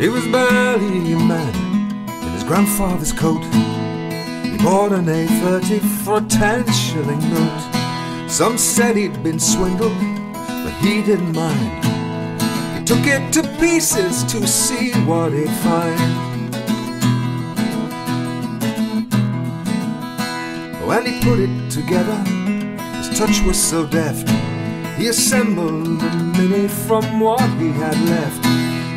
He was barely a man in his grandfather's coat. He bought an A30 for a 10-shilling note. Some said he'd been swindled, but he didn't mind. He took it to pieces to see what he'd find. When he put it together, his touch was so deft. He assembled a Mini from what he had left.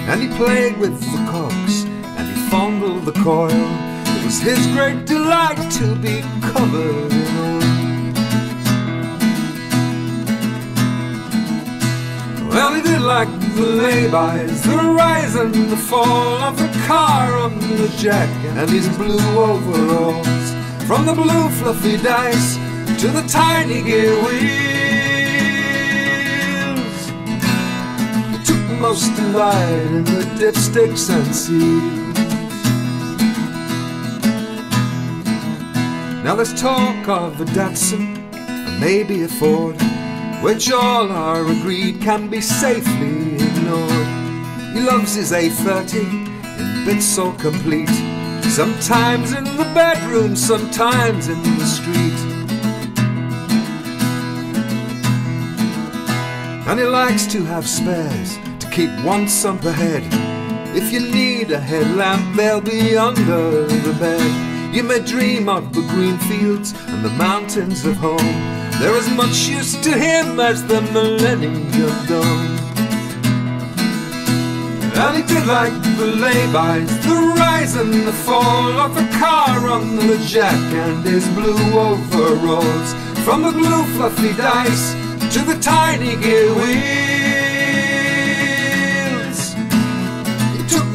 And he played with the cogs, and he fondled the coil. It was his great delight to be covered in oil. Well, he did like the lay-bys, the rise and the fall of the car on the jack, and his blue overalls. From the blue fluffy dice to the tiny gear wheels. Most delight in the dipsticks and seals. Now there's talk of a Datsun and maybe a Ford, which all are agreed can be safely ignored. He loves his A30 in bits so complete, sometimes in the bedroom, sometimes in the street. And he likes to have spares, keep one sump ahead. If you need a headlamp, they'll be under the bed. You may dream of the green fields and the mountains of home. They're as much use to him as the Millennium Dome. And he did like the lay-bys, the rise and the fall of the car on the jack, and his blue overalls. From the blue fluffy dice to the tiny gear wheels.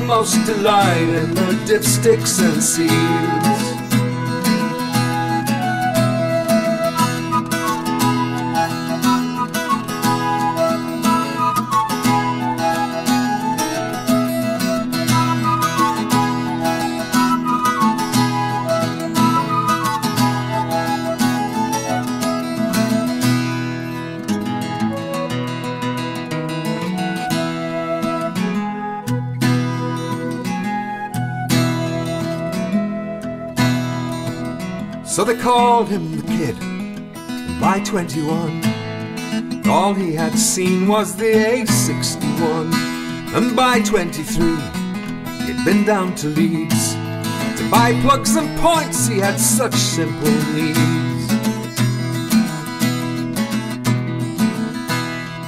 Most delight in the dipsticks and seals. So they called him the Kid, and by 21 all he had seen was the A61. And by 23 he'd been down to Leeds to buy plugs and points, he had such simple needs.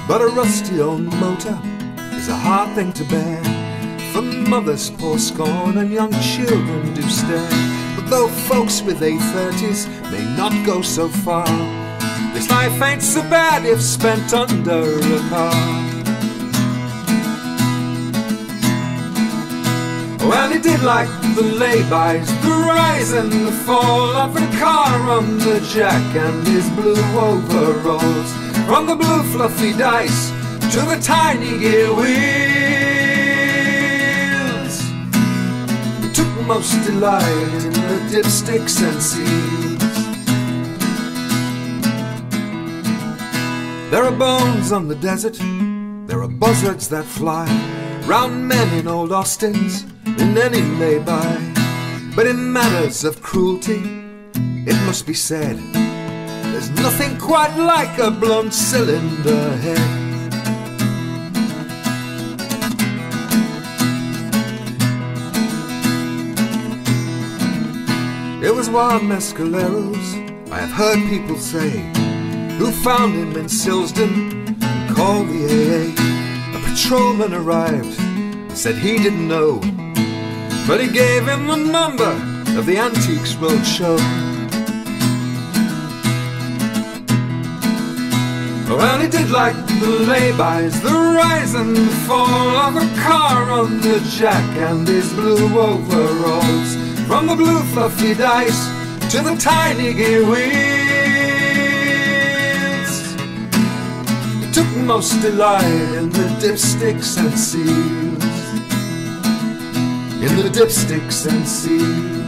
But a rusty old motor is a hard thing to bear, for mothers pour scorn and young children do stare. But though folks with A30s may not go so far, this life ain't so bad if spent under a car. Well, he did like the lay-bys, the rise and the fall of a car on the jack, and his blue overalls. From the blue fluffy dice to the tiny gear wheels. Most delight in the dipsticks and seals. There are bones on the desert, there are buzzards that fly round men in old Austins, in any lay-by. But in matters of cruelty, it must be said, there's nothing quite like a blown cylinder head. It was Juan Mescaleros, I have heard people say, who found him in Tilston and called the AA. A patrolman arrived and said he didn't know, but he gave him the number of the Antiques Roadshow. Well, he did like the lay-bys, the rise and the fall of a car on the jack, and his blue overalls. From the blue fluffy dice to the tiny gear wheels. He took most delight in the dipsticks and seals. In the dipsticks and seals.